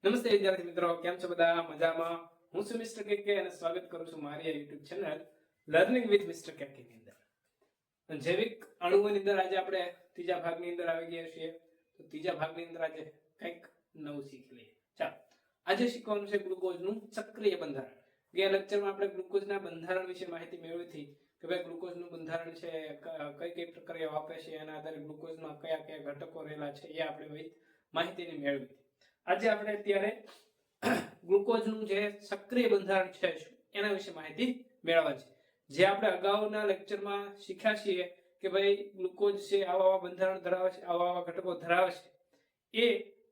નમસ્તે વિદ્યાર્થી મિત્રો, કેમ છો બધા? મજામાં? હું છું મિસ્ટર કેકે અને સ્વાગત કરું છું મારી આ YouTube channel learning with mister KK ની અંદર. જૈવિક અણુઓની અંદર આજે આપણે ત્રીજા ભાગની અંદર આવી ગયા છીએ. તો ત્રીજા ભાગની અંદર આજે કંઈક નવું શીખી લઈએ. ચાલો, આજે શીખવાનું છે ગ્લુકોઝનું સક્રિય બંધારણ. ગયા લેક્ચરમાં આપણે ગ્લુકોઝના બંધારણ વિશે માહિતી મેળવી હતી કે ભાઈ ગ્લુકોઝનું બંધારણ છે, કઈ કઈ પ્રક્રિયાઓ આપે છે, એના આધારે ગ્લુકોઝમાં કયા કયા ઘટકો રહેલા છે એ આપણે માહિતીની મેળવી હતી. આજે આપણે અત્યારે ગ્લુકોઝનું જે સક્રિય બંધારણ છે એના વિશે માહિતી મેળવવા છે. જે આપણે અગાઉના લેક્ચરમાં શીખ્યા છીએ કે ભાઈ ગ્લુકોઝ છે આવા બંધારણ ધરાવે છે, આવા ઘટકો ધરાવે છે, એ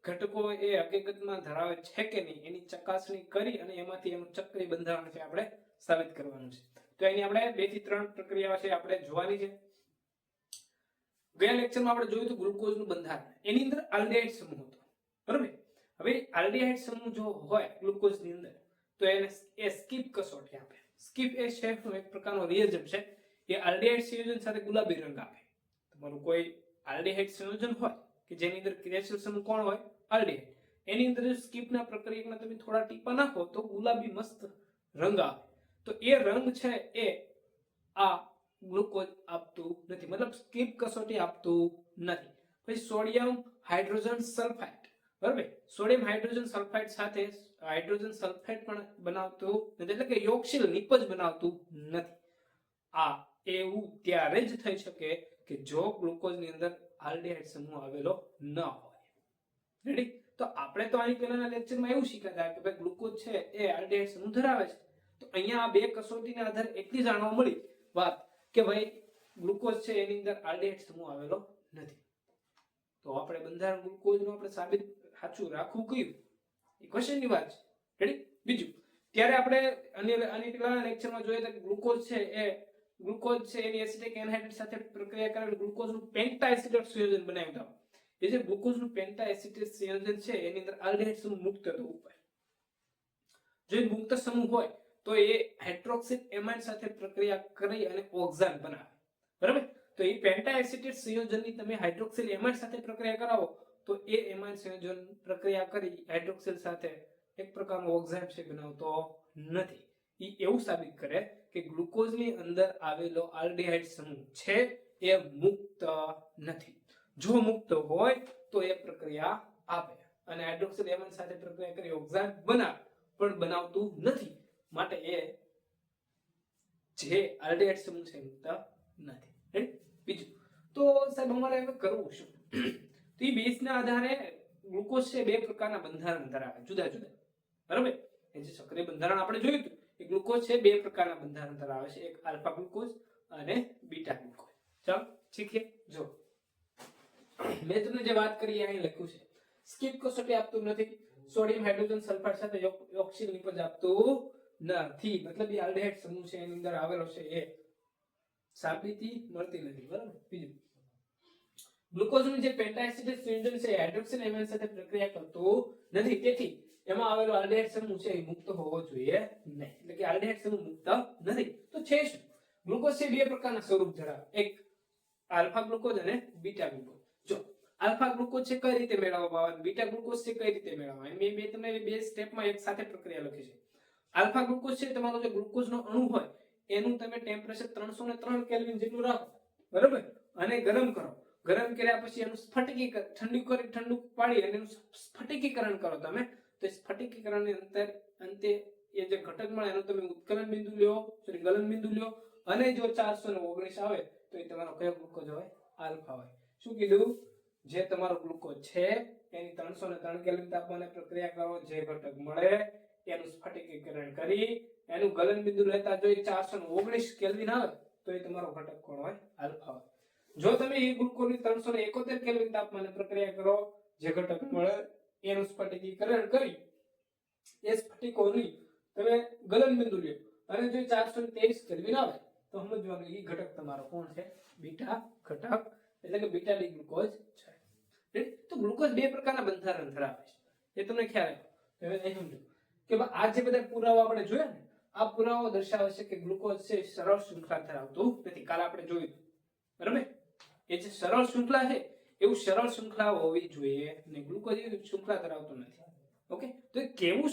ઘટકો એ હકીકતમાં ધરાવે છે કે નહીં એની ચકાસણી કરી અને એમાંથી એનું ચક્રીય બંધારણ છે આપણે સાબિત કરવાનું છે. તો એની આપણે 2 થી 3 પ્રક્રિયાઓ છે આપણે જોવાની છે. ગયા લેક્ચરમાં આપણે જોયું હતું ગ્લુકોઝનું બંધારણ. એની અંદર આલ્ડિહાઇડ સમૂહ હતો, બરાબર? હવે આલ્ડિહાઇડ સમૂહ જો હોય ગ્લુકોઝની અંદર તો એને એ સ્કીપ કસોટી આપે. સ્કીપ એ શેફનો એક પ્રકારનો રિએજન્ટ છે. એ આલ્ડિહાઇડ સંયોજન સાથે ગુલાબી રંગ આપે. તમારું કોઈ આલ્ડિહાઇડ સંયોજન હોય કે જેની અંદર ક્રિયાશીલ સમૂહ કોણ હોય? આલ્ડિહાઇડ. એની અંદર જો સ્કીપના પ્રક્રિયામાં તમે થોડા ટીપા નાખો તો ગુલાબી મસ્ત રંગ આવે. તો એ રંગ છે એ આ ગ્લુકોઝ આપતું નથી, મતલબ સ્કીપ કસોટી આપતું નથી. પછી સોડિયમ હાઇડ્રોજન સલ્ફાઇડ, બરાબર? સોડિયમ હાઇડ્રોજન સલ્ફાઇડ સાથે હાઇડ્રોજન સલ્ફાઇડ પણ બનાવતું નથી, એટલે કે યોગશીલ નિપજ બનાવતું નથી. આ એવું ત્યારે જ થઈ શકે કે જો ગ્લુકોઝની અંદર આલ્ડિહાઇડ સમૂહ આવેલો ન હોય. રેડી? તો આપણે તો આની પહેલાના લેક્ચરમાં એવું શીખ્યા હતા કે ભાઈ ગ્લુકોઝ છે એ આલ્ડિહાઇડ સમૂહ ધરાવે છે. તો અહીંયા આ બે કસોટીના આધારે એટલી જાણવા મળી વાત કે ભાઈ ગ્લુકોઝ છે એની અંદર આલ્ડિહાઇડ સમૂહ આવેલો નથી. તો આપણે બંધારણ ગ્લુકોઝનું આપણે સાબિત સાચું રાખવું કયું એ ક્વેશ્ચનની વાત છે. રેડી? બીજું, ત્યારે આપણે આની પહેલાના લેક્ચરમાં જોયા હતા કે ગ્લુકોઝ છે એની એસિટિક એનહાઇડ્રેટ સાથે પ્રક્રિયા કરેલ ગ્લુકોઝનું પેન્ટા એસિટેટ સંયોજન બનાવ્યું હતું. એ જે ગ્લુકોઝનું પેન્ટા એસિટેટ સંયોજન છે એની અંદર આલ્ડિહાઇડ સમૂહ મુક્ત હતો ઉપર. જો મુક્ત સમૂહ હોય તો એ હાઇડ્રોક્સિલ એમાઇડ સાથે પ્રક્રિયા કરી અને ઓક્સાન બનાવે, બરાબર? તો એ પેન્ટા એસિટેટ સંયોજનની તમે હાઇડ્રોક્સિલ એમાઇડ સાથે પ્રક્રિયા કરાવો તો એ એમાઇડ સંયોજન પ્રક્રિયા કરી હાઇડ્રોક્સિલ સાથે એક પ્રકારનો ઓક્સાઇડ છે બનાવતો નથી. એ એવું સાબિત કરે કે ગ્લુકોઝની અંદર આવેલો આલ્ડિહાઇડ સમૂહ છે એ મુક્ત નથી. જો મુક્ત હોય તો એ પ્રક્રિયા આપે અને હાઇડ્રોક્સિલ એમાઇડ સાથે પ્રક્રિયા કરી ઓક્સાઇડ બનાવે, પણ બનાવતું નથી. માટે એ જે આલ્ડિહાઇડ સમૂહ છે મુક્ત નથી. બીજું, તો સાહેબ અમારે હવે કરવું શું? તો એ બેઝના આધારે ગ્લુકોઝ છે બે પ્રકારના બંધારણ ધરાવે, જુદા જુદા, બરાબર? એ જે સક્રિય બંધારણ આપણે જોયું હતું એ ગ્લુકોઝ છે બે પ્રકારના બંધારણ ધરાવે છે, એક આલ્ફા ગ્લુકોઝ અને બીટા ગ્લુકોઝ. ચાલો શીખીએ. જો મેં તમને જે વાત કરી અહીં લખ્યું છે, સ્કીપ કસોટી આપતું નથી, સોડિયમ હાઇડ્રોજન સલ્ફાઇડ સાથે યોગશીલ નિપજ આપતું નથી, મતલબ એ આલ્ડિહાઇડ સમૂહ છે એની અંદર આવેલો છે એ સાબિતી મળતી નથી, બરાબર? બીજું, ગ્લુકોઝનું જે પેન્ટા એસિટેટ સંયોજન છે હાઇડ્રોક્સિલ એમાઇડ સાથે પ્રક્રિયા કરતું નથી, તેથી એમાં આવેલો આલ્ડિહાઇડ સમૂહ છે એ મુક્ત હોવો જોઈએ નહીં. એટલે કે આલ્ડિહાઇડ સમૂહ મુક્ત નથી. તો છે શું? ગ્લુકોઝ છે બે પ્રકારના સ્વરૂપ ધરાવે, એક આલ્ફા ગ્લુકોઝ અને બીટા ગ્લુકોઝ. જો આલ્ફા ગ્લુકોઝ છે કઈ રીતે મેળવવામાં આવે, બીટા ગ્લુકોઝ છે કઈ રીતે મેળવવામાં આવે, મેં તમને બે સ્ટેપમાં એક સાથે પ્રક્રિયા લખી છે. આલ્ફા ગ્લુકોઝ છે તમારો જે ગ્લુકોઝનો અણુ હોય એનું તમે ટેમ્પરેચર 303 કેલ્વિન જેટલું રાખો, બરાબર? અને ગરમ કરો. ગરમ કર્યા પછી એનું ઠંડુ પાડી અને એનું સ્ફટિકીકરણ કરો તમે. તો સ્ફટિકીકરણની અંતે એ જે ઘટક મળે એનું તમે ઉત્કલન બિંદુ લ્યો, ગલન બિંદુ લ્યો, અને જો 419 આવે તો એ તમારો કયો ગ્લુકોઝ હોય? આલ્ફા હોય. શું કીધું? જે તમારો ગ્લુકોઝ છે એની 303 કેલ્વિન તાપમાને પ્રક્રિયા કરો, જે ઘટક મળે એનું સ્ફટિકીકરણ કરી એનું ગલન બિંદુ લેતા જો 419 કેલ્વિન આવે તો એ તમારો ઘટક કોણ હોય? આલ્ફા હોય. જો તમે એ ગ્લુકોઝની 371 કેલ્વિન તાપમાને પ્રક્રિયા કરો, જે ઘટક મળે એનું સ્ફટિકીકરણ કરી એ સ્ફટિકોની તમે ગલન બિંદુ લ્યો અને જો 423 કેલ્વિન આવે તો સમજવાનું એ ઘટક તમારો કોણ છે? બીટા ઘટક, એટલે કે બીટા ડી ગ્લુકોઝ છે. તો ગ્લુકોઝ બે પ્રકારના બંધારણ ધરાવે છે, એ તમને ખ્યાલ આવ્યો? હવે અહીં સમજો કે આ જે બધા પુરાવા આપણે જોયા ને, આ પુરાવા દર્શાવે છે કે ગ્લુકોઝ છે સરળ શૃંખલા ધરાવતું નથી. કાલે આપણે જોયું, બરાબર? એ જે સરળ શૃંખલા છે એવું સરળ શૃંખલા હોવી જોઈએ અને ગ્લુકોઝ એવી શૃંખલા ધરાવતો નથી. ઓકે, કેવું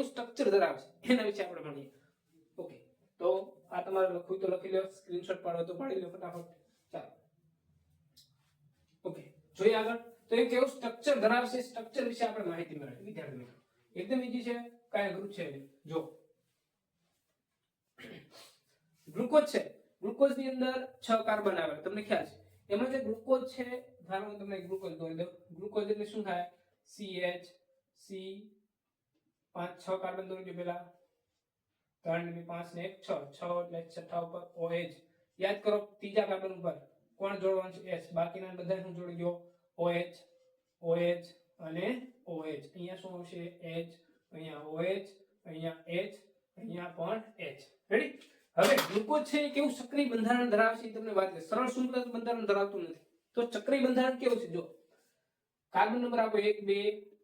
સ્ટ્રક્ચર ધરાવે છે એના વિશે આપણે ભણીએ. ઓકે, તો આ તમારે લખવું તો લખી લો, સ્ક્રીનશોટ પાડો તો પાડી લો ફટાફટ. ચાલો ઓકે, જોઈએ આગળ. તો એ કેવું સ્ટ્રક્ચર ધરાવે છે, સ્ટ્રક્ચર વિશે આપણે માહિતી મેળવીએ. વિદ્યાર્થી મિત્રો એકદમ ઈઝી છે, કાંઈ અઘરું છે. જો ગ્લુકોઝ છે, ગ્લુકોઝ ની અંદર 6 કાર્બન આવે, તમને ખ્યાલ છે. એમાં જે ગ્લુકોઝ છે, ધારો કે તમને ગ્લુકોઝ દોરી દો. ગ્લુકોઝ એટલે શું થાય? CH C 5 6 કાર્બન દોરી દો. પેલા 3 ને 5 ને 1 6 6 એટલે છઠ્ઠા ઉપર OH. યાદ કરો, ત્રીજા કાર્બન ઉપર કોણ જોડવાનું છે? S. બાકીના બધા શું જોડી દો? OH OH અને OH. અહીંયા શું આવશે? H, અહીંયા OH, અહીંયા H, અહીંયા પણ H. રેડી? હવે ગ્લુકોઝ છે કેવું સક્રિય બંધારણ ધરાવે છે તમને વાત કરીએ. સરળ શૃંખલા બંધારણ ધરાવતું નથી. તો ચક્રીય બંધારણ કેવું છે? જો કાર્બન નંબર આપો 1 2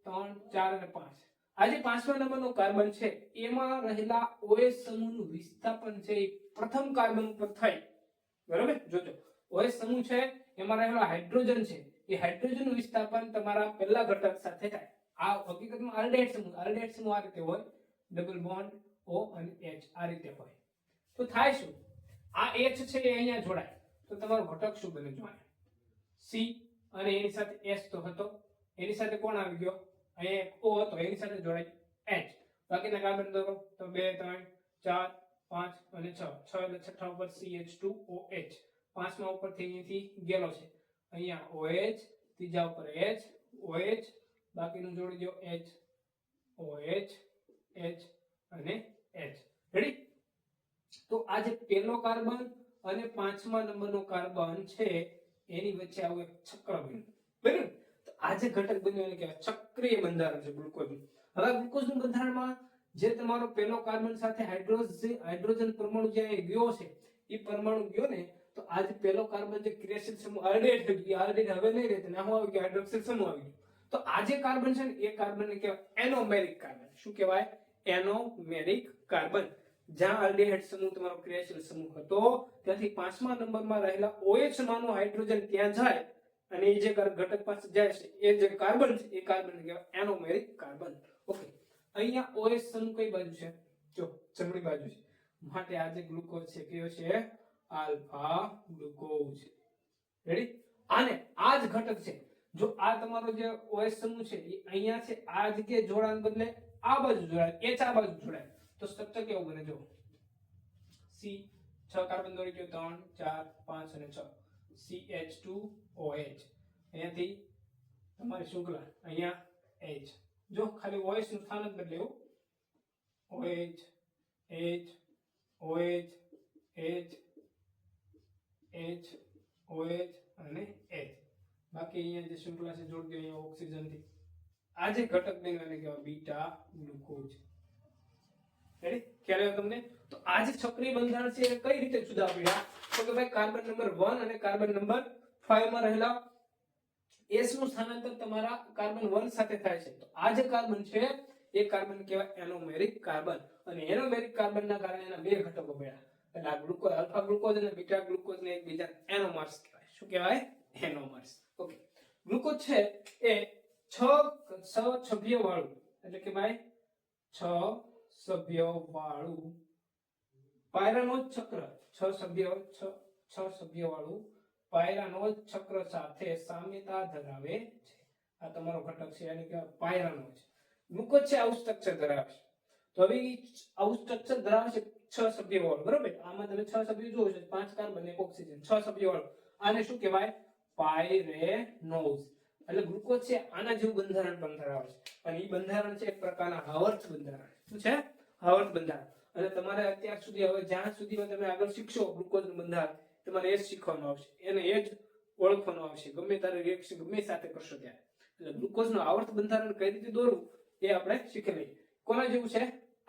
3 4 અને 5. આ જે 5મા નંબરનો કાર્બન છે એમાં રહેલા OH સમૂહનું વિસ્થાપન છે એ પ્રથમ કાર્બન ઉપર થાય. બરાબર? જોજો, OH સમૂહ છે એમાં રહેલા હાઇડ્રોજન છે એ હાઇડ્રોજનનું વિસ્થાપન તમારા પહેલા ઘટક સાથે થાય. આ હકીકતમાં આલ્ડિહાઇડ સમૂહ આ રીતે હોય, ડબલ બોન્ડ O અને H આ રીતે હોય. તો થાય શું? આ H છે એ અહીંયા જોડાય તો તમારો ઘટક શું બને? જોવાય C અને એની સાથે S તો હતો, એની સાથે કોણ આવી ગયો? અહીંયા એક O હતો, એની સાથે જોડાય H. બાકીના કાર્બન દોરો તો 2 3 4 5 અને 6 6 એટલે છઠ્ઠા ઉપર CH2OH. 5મા ઉપરથી અહીંથી ગેલો છે, અહીંયા OH, ત્રીજા ઉપર H OH, બાકીનું જોડી દો H OH H અને H. રેડી? તો આ જે પહેલો કાર્બન અને 5મા નંબરનો કાર્બન છે એની વચ્ચે આવું એક ચક્ર બન્યું. બરાબર? તો આ જે ઘટક બન્યો એને કહેવાય ચક્રીય બંધારણ છે ગ્લુકોઝનું. હવે ગ્લુકોઝનું બંધારણમાં જે તમારો પહેલો કાર્બન સાથે હાઇડ્રોજન પરમાણુ જે ગયો છે એ પરમાણુ ગયો ને, તો આ જે પહેલો કાર્બન જે ક્રિયાશીલ સમૂહ આલ્ડિહાઇડ હવે નહીં રહેતો, નામ આવી ગયો હાઇડ્રોક્સિલ સમૂહ આવી ગયો. તો આ જે કાર્બન છે ને એ કાર્બનને કહેવાય એનોમેરિક કાર્બન. શું કહેવાય? એનોમેરિક કાર્બન. જ્યાં આલ્ડિહાઇડ સમૂહ તમારો ક્રિયાશીલ સમૂહ હતો ત્યાંથી 5મા નંબરમાં રહેલા OH માનો હાઇડ્રોજન ત્યાં જાય અને એ જે ઘટક પાસે જાય છે એ જે કાર્બન છે એ કાર્બનને કહેવાય એનોમેરિક કાર્બન. ઓકે, અહીંયા OH સમૂહ કઈ બાજુ છે? જો જમણી બાજુ છે, માટે આ જે ગ્લુકોઝ છે કયો છે? Alpha glucose. રેડી? આને આ જ ઘટક છે. જો આ તમારો જે OH સમૂહ છે એ અહીંયા છે, આ જગ્યાએ જોડાણ બદલે આ બાજુ જોડાય, H આ બાજુ જોડાય તો સ્ટ્રક્ચર કેવું બને? જો C 6 કાર્બન દોરી ગયો 3 4 5 અને 6 CH2OH. અહીંયાથી તમારી શૃંખલા અહીંયા H. જો ખાલી OH નું સ્થાન જ બદલ્યું, OH H OH H H OH અને H. બાકી અહીંયા જે શૃંખલા છે જોડી દો અહીંયા ઓક્સિજન થી. આ જે ઘટક બન્યો એને કહેવાય બીટા ગ્લુકોઝ. રેડી? ખ્યાલ આવ્યો તમને? તો આ જે ચક્રીય બંધારણ છે એ કઈ રીતે જુદા પડ્યા? તો કે ભાઈ કાર્બન નંબર 1 અને કાર્બન નંબર 5 માં રહેલા S નું સ્થાનાંતર તમારા કાર્બન 1 સાથે થાય છે. તો આ જે કાર્બન છે એ કાર્બન કહેવાય એનોમેરિક કાર્બન. અને એનોમેરિક કાર્બનના કારણે એના બે ઘટકો મળ્યા. એટલે આ ગ્લુકોઝ, આલ્ફા ગ્લુકોઝ અને બીટા ગ્લુકોઝ ને એકબીજા એનોમર્સ કહેવાય. શું કહેવાય? એનોમર્સ. ઓકે, ગ્લુકોઝ છે એ 6 સભ્ય વાળું, એટલે કે ભાઈ 6 સભ્યો વાળું પાયરાનોજ ચક્ર, 6 સભ્ય વાળું પાયરાનોજ ચક્ર સાથે સામ્યતા ધરાવે છે. આ તમારો ઘટક છે એટલે કે પાયરાનોજ. ગ્લુકોઝ છે આવું સ્ટ્રક્ચર ધરાવે છે. તો હવે આવું સ્ટ્રક્ચર ધરાવે છે 6 સભ્ય વાળું. બરોબર? આમાં તમે 6 સભ્યો જોવો છો, 5 કાર્બન એક ઓક્સિજન, 6 સભ્ય વાળું. આને શું કહેવાય? પાયરેનોઝ. એટલે ગ્લુકોઝ છે આના જેવું બંધારણ પણ ધરાવે છે. અને એ બંધારણ છે એક પ્રકારના હાવર્થ બંધારણ. શું છે? હાવર્થ બંધારણ. અને તમારે અત્યાર સુધી હવે જ્યાં સુધીમાં તમે આગળ શીખશો ગ્લુકોઝનું બંધારણ, તમારે એ જ શીખવાનું આવશે, એને એ જ ઓળખવાનું આવશે ગમે તારે રિએક્શન ગમે સાથે કરશો ત્યારે. એટલે ગ્લુકોઝનું આવર્ત બંધારણ કઈ રીતે દોરવું એ આપણે શીખી લઈએ. કોના જેવું છે?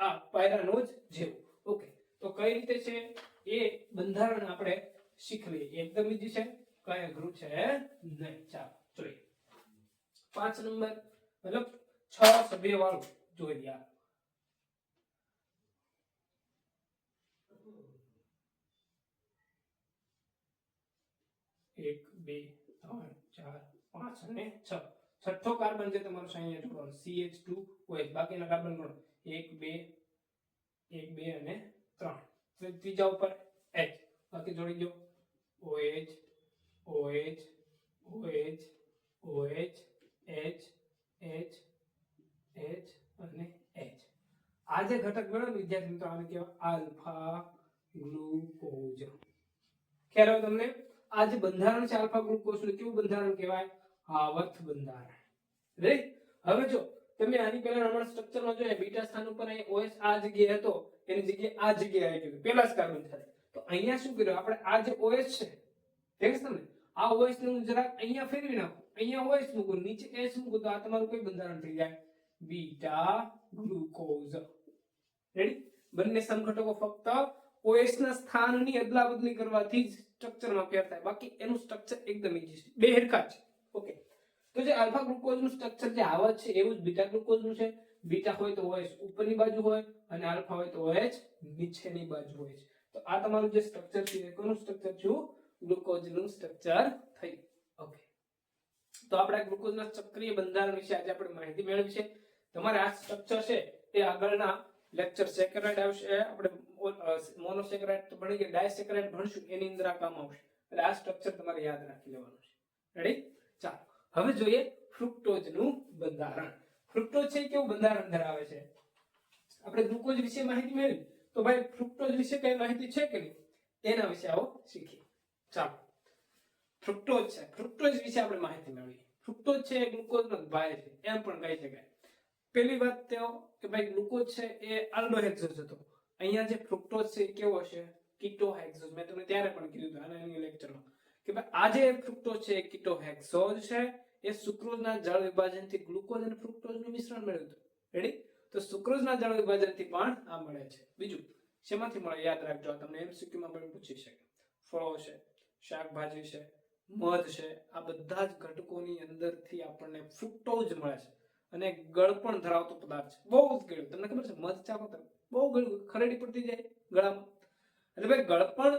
આ પાયરાનોજ જેવું. ઓકે, તો કઈ રીતે છે એ બંધારણ આપણે શીખી લઈએ. એકદમ ઈઝી છે, કઈ અઘરું છે નહીં. ચાલો જોઈએ. 5 નંબર મતલબ 6 સભ્ય વાળું જોઈ યાર. 1 2 3 4 5 અને 6 છઠ્ઠો કાર્બન છે તમારો અહીંયા જોડવાનો CH2OH. બાકીના કાર્બન ગણો 1 2 1 2 અને 3. ત્રીજા ઉપર H. બાકી જોડી દો OH OH OH OH H H H અને H. આ જે ઘટક મેળવ્યો વિદ્યાર્થી મિત્રો આને કહેવાય આલ્ફા ગ્લુકોઝ. ખ્યાલ આવ્યો તમને? આ જે બંધારણ છે આલ્ફા ગ્લુકોઝ નું કેવું બંધારણ કહેવાય? આવર્ત બંધારણ. રાઈટ? હવે જો તમે આની પહેલા હમણાં સ્ટ્રક્ચરમાં જોયા બીટા સ્થાન ઉપર અહીં OH આ જગ્યાએ હતો એની જગ્યાએ આ જગ્યાએ આવી ગયું પહેલા જ કાર્બન સાથે. તો અહીંયા શું કર્યું આપણે? આ જે OH છે દેખસ તમે આ OH નું જરાક અહીંયા ફેરવી નાખો. અહીંયા OH મૂકો નીચે H મૂકો તો આ તમારું કઈ બંધારણ થઈ જાય? Beta glucose. રેડી? બંને સમઘટકો ફક્ત OH ના સ્થાનની અદલાબદલી કરવાથી જ સ્ટ્રક્ચરમાં ફેર થાય. બાકી એનું સ્ટ્રક્ચર એકદમ ઈઝી છે. બે હરખા છે. ઓકે. તો જે આલ્ફા ગ્લુકોઝ નું સ્ટ્રક્ચર જે આવા છે એવું જ બીટા ગ્લુકોઝ નું છે. બીટા હોય તો OH ઉપરની બાજુ હોય અને આલ્ફા હોય તો OH નીચેની બાજુ હોય છે. તો આ તમારું જે સ્ટ્રક્ચર છે એ કોનું સ્ટ્રક્ચર છે? ગ્લુકોઝ નું સ્ટ્રક્ચર થયું. ઓકે. તો આપણે ગ્લુકોઝના ચક્રીય બંધારણ વિશે આજે આપણે માહિતી મેળવી છે. તમારે આ સ્ટ્રક્ચર છે એ આગળના લેક્ચર સેકેરાઇડ આવશે, આપણે મોનોસેકેરાઇડ તો ભણી ગયા, ડાયસેકેરાઇડ ભણશું એની અંદર આ કામ આવશે. એટલે આ સ્ટ્રક્ચર તમારે યાદ રાખી લેવાનું છે. રેડી? ચાલો હવે જોઈએ ફ્રુક્ટોઝ નું બંધારણ. ફ્રુક્ટોઝ છે કેવું બંધારણ ધરાવે છે? આપણે ગ્લુકોઝ વિશે માહિતી મેળવી તો ભાઈ ફ્રુક્ટોઝ વિશે કઈ માહિતી છે કે નહીં એના વિશે આવો શીખીએ. ચાલો ફ્રુક્ટોઝ છે, ફ્રુક્ટોઝ વિશે આપણે માહિતી મેળવીએ. ફ્રુક્ટોઝ છે એ ગ્લુકોઝનો ભાઈ છે એમ પણ કહી શકાય. પહેલી વાત તો કે ભાઈ ગ્લુકોઝ છે એ આલ્ડોહેક્સોઝ હતો. અહીંયા જે ફ્રુક્ટોઝ છે એ કેવો છે? કીટોહેક્સોઝ. મેં તમને ત્યારે પણ કીધું હતું આના લેક્ચરમાં કે ભાઈ આ જે ફ્રુક્ટોઝ છે એ કીટોહેક્સોઝ છે. એ સુક્રોઝના જળ વિભાજનથી ગ્લુકોઝ અને ફ્રુક્ટોઝનું મિશ્રણ મેળવ્યું હતું. રેડી? તો સુક્રોઝના જળ વિભાજનથી પણ આ મળે છે. બીજું શેમાંથી મળે યાદ રાખજો, તમને એમસીક્યુ માં પણ પૂછી શકે. ફળો છે, શાકભાજી છે, મધ છે, આ બધા જ ઘટકોની અંદરથી આપણને ફ્રુક્ટોઝ મળે છે. અને ગળપણ ધરાવતો પદાર્થ છે. બહુ જ ગળ્યું. તમને ખબર છે મધ ચાખો તમે બહુ ગળ્યું, ખરેડી પડતી જાય ગળામાં. એટલે ભાઈ ગળપણ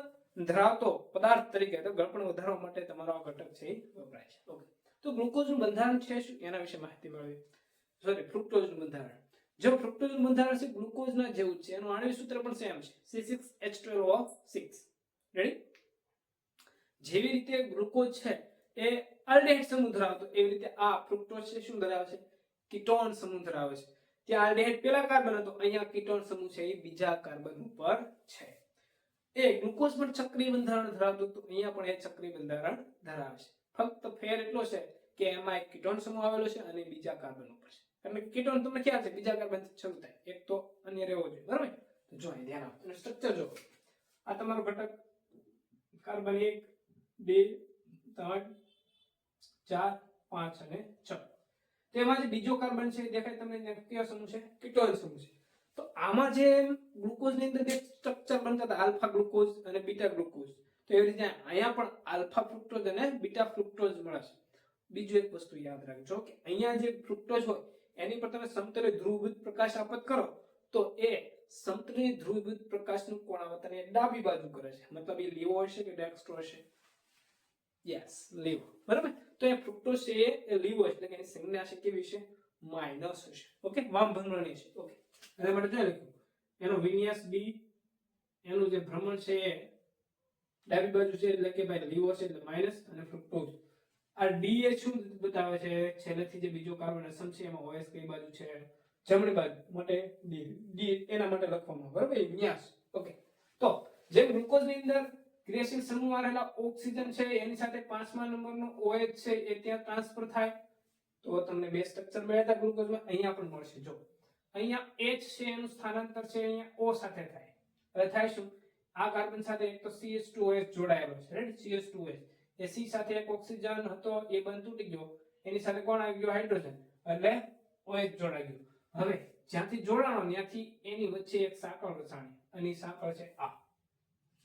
ધરાવતો પદાર્થ તરીકે તો ગળપણ વધારવા માટે તમારો આ ઘટક છે એ વપરાય છે. ઓકે. તો ગ્લુકોઝનું બંધારણ છે શું એના વિશે માહિતી મેળવી. સોરી, ફ્રુક્ટોઝનું બંધારણ. જો ફ્રુક્ટોઝનું બંધારણ છે ગ્લુકોઝના જેવું છે. એનું આણ્વિક સૂત્ર પણ સેમ છે, C6H12O6. રેડી? જેવી રીતે ગ્લુકોઝ છે એ આલ્ડિહાઇડ સમૂહ ધરાવતો એવી રીતે આ ફ્રુક્ટોઝ છે શું ધરાવે છે? કીટોન સમૂહ ધરાવે છે. ત્યાં આલ્ડિહાઇડ પહેલા કાર્બન હતો, અહીંયા કીટોન સમૂહ છે એ બીજા કાર્બન ઉપર છે. એ ગ્લુકોઝ પણ ચક્રીય બંધારણ ધરાવતો હતો, અહીંયા પણ એ ચક્રીય બંધારણ ધરાવે છે. ફક્ત ફેર એટલો છે કે એમાં એક કીટોન સમૂહ આવેલો છે અને બીજા કાર્બન ઉપર છે. કારણ કે કીટોન તમને ખ્યાલ છે બીજા કાર્બન થી શરૂ થાય, એક તો અન્ય રહેવો જોઈએ. બરાબર? તો જો અહીં ધ્યાન આપો અને સ્ટ્રક્ચર જો. આ તમારો ઘટક કાર્બન 1 2 3 4 5 અને 6. તેમાં જે બીજો કાર્બન છે દેખાય તમને કયો સમૂહ છે? કીટોન સમૂહ છે. તો આમાં જે ગ્લુકોઝ ની અંદર બે સ્ટ્રક્ચર બનતા હતા આલ્ફા ગ્લુકોઝ અને બીટા ગ્લુકોઝ. તો એવી રીતે અહીંયા પણ આલ્ફા ફ્રુક્ટોઝ અને બીટા ફ્રુક્ટોઝ મળે છે. બીજું એક વસ્તુ યાદ રાખજો કે અહીંયા જે ફ્રુક્ટોઝ હોય એની પર તમે સમતલે ધ્રુવીભૂત પ્રકાશ આપત કરો તો એ સમતલી ધ્રુવીભૂત પ્રકાશનું કોણાવર્તન એ ડાબી બાજુ કરે છે. મતલબ એ લીવો હશે કે ડેક્સ્ટ્રો હશે? Yes, Livo. બરાબર? તો એ ફ્રુક્ટોઝ છે એ લીવો એટલે કે એની સંજ્ઞા છે કેવી છે? માઈનસ હશે. ઓકે? વામ ભંગરણી છે. ઓકે. એના માટે જોઈ લખ્યું એનો વિન્યાસ d, એનું જે ભ્રમણ છે એ ડાબી બાજુ છે એટલે કે ભાઈ લીવો છે એટલે માઈનસ અને ફ્રુક્ટોઝ. આ d એ શું બતાવે છે? છેલ્લેથી જે બીજો કાર્બન અસમ છે એમાં OH કઈ બાજુ છે? જમણી બાજુ માટે d એના માટે લખવામાં. બરાબર? વિન્યાસ. ઓકે. તો જે ગ્લુકોઝ ની અંદર ક્રિયાશીલ સમૂહમાં રહેલા ઓક્સિજન છે એની સાથે 5મા નંબરનો OH છે એ ત્યાં ટ્રાન્સફર થાય તો તમને બે સ્ટ્રક્ચર મળ્યા હતા ગ્લુકોઝમાં. અહીંયા પણ મળશે. જો અહીંયા H છે એનું સ્થાનાંતર છે અહીંયા O સાથે થાય. હવે થાય શું? આ કાર્બન સાથે એક તો CH2OH જોડાયેલો છે. રાઈટ? CH2OH એ C સાથે એક ઓક્સિજન હતો એ બંધ તૂટી ગયો, એની સાથે કોણ આવી ગયો? હાઇડ્રોજન. એટલે OH જોડાઈ ગયો. હવે જ્યાંથી જોડાણો ત્યાંથી એની વચ્ચે એક સાંકળ રચાણી અને એ સાંકળ છે આ.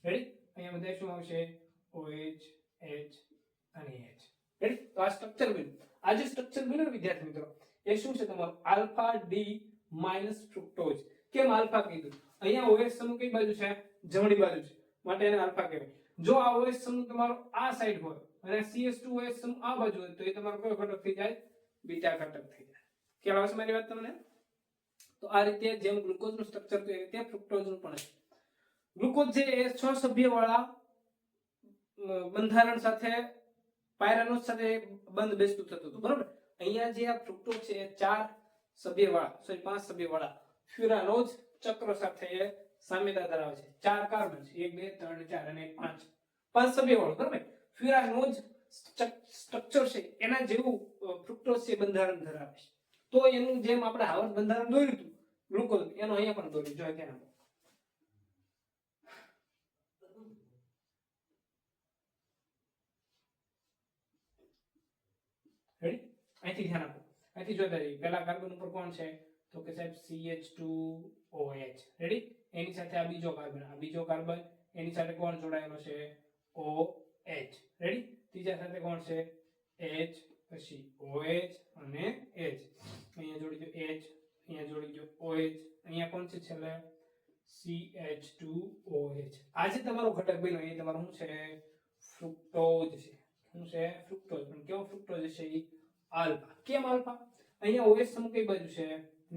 રેડી? અહીંયા બધા શું આવશે? OH, H અને H. રેડી? તો આ સ્ટ્રક્ચર બન્યું. આ જે સ્ટ્રક્ચર બન્યું વિદ્યાર્થી મિત્રો એ શું છે તમારું? Alpha D minus fructose. કેમ આલ્ફા કીધું? અહીંયા OH સમૂહ કઈ બાજુ છે? જમણી બાજુ છે, માટે એને આલ્ફા કહેવાય. જો આ OH સમૂહ તમારો આ સાઈડ હોય અને CH2OH સમૂહ આ બાજુ હોય તો એ તમારો કયો ઘટક થઈ જાય? બીટા ઘટક થઈ જાય. ખ્યાલ આવે છે મારી વાત તમને? તો આ રીતે જેમ ગ્લુકોઝનું સ્ટ્રક્ચર તો એ રીતે ફ્રુક્ટોઝનું પણ છે. ગ્લુકોઝ જે એ 6 સભ્ય વાળા બંધારણ સાથે પાયરાનોસ સાથે બંધ બેસતું થતું હતું, બરોબર. અહીંયા જે આ ફ્રુક્ટોઝ છે એ 5 સભ્ય વાળા ફ્યુરાનોઝ ચક્ર સાથે સામ્યતા ધરાવે છે. 4 કાર્બન છે, 1 2 3 4 અને 5 સભ્ય વાળું, બરોબર. ફ્યુરાનોઝ સ્ટ્રક્ચર છે એના જેવું ફ્રુક્ટોઝ છે બંધારણ ધરાવે છે. તો એનું જેમ આપણે હાવર બંધારણ દોર્યું હતું ગ્લુકોઝ, એનો અહીંયા પણ દોર્યું જોઈએ ત્યાં. રેડી? અહીંથી ધ્યાન આપો, અહીંથી જોતા જઈએ. પહેલા કાર્બન ઉપર કોણ છે? તો કે સાહેબ CH2OH. રેડી? એની સાથે આ બીજો કાર્બન, એની સાથે કોણ જોડાયેલો છે? OH. રેડી? ત્રીજા સાથે કોણ છે? H, પછી OH અને H. અહીંયા જોડી દો H, અહીંયા જોડી દો OH, અહીંયા કોણ છે છેલ્લે? CH2OH. આ જે તમારો ઘટક બન્યો એ તમારો શું છે? ફ્રુક્ટોઝ છે. શું છે? ફ્રુક્ટોઝ. પણ કેવો ફ્રુક્ટોઝ છે? એ આલ્ફા. કેમ આલ્ફા? અહીંયા OH સમૂહ કઈ બાજુ છે?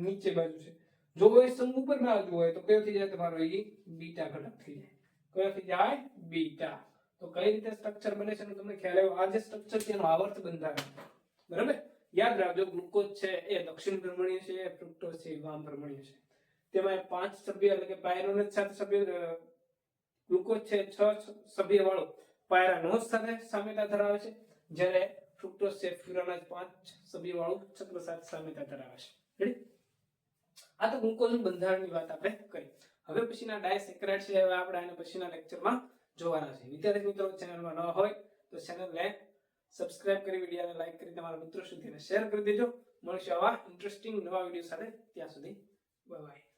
નીચે બાજુ છે. જો OH સમૂહ ઉપર બાજુ હોય તો કયો થઈ જાય તમારો? એ બીટા ઘટક થઈ જાય. કયો થઈ જાય? બીટા. તો કઈ રીતે સ્ટ્રક્ચર બને છે તમને ખ્યાલ આવ્યો? આ જે સ્ટ્રક્ચર છે એનો આવર્ત બંધારણ, બરાબર. યાદ રાખજો, ગ્લુકોઝ છે એ દક્ષિણ ભ્રમણીય છે, ફ્રુક્ટોઝ છે એ વામ ભ્રમણીય છે. તેમાં 5 સભ્ય એટલે કે પાયરાનોઝ સાથે સભ્ય, ગ્લુકોઝ છે 6 સભ્ય વાળો પાયરાનોઝ સાથે સામ્યતા ધરાવે છે, જ્યારે ફ્રુક્ટોઝ છે ફ્યુરાનોઝ 5 સભ્ય વાળું ચક્ર સાથે સામ્યતા ધરાવે છે. રેડી? આ તો ગ્લુકોઝનું બંધારણની વાત આપણે કરી. હવે પછીના ડાયસેક્રાઇડ છે, હવે આપણે આને પછીના લેક્ચરમાં જોવાના છે. વિદ્યાર્થી મિત્રો, ચેનલમાં ન હોય તો ચેનલને સબસ્ક્રાઇબ કરી, વિડીયોને લાઈક કરી તમારા મિત્રો સુધી શેર કરી દેજો. મળશે આવા ઇન્ટરેસ્ટિંગ નવા વિડીયો સાથે. ત્યાં સુધી બાય બાય.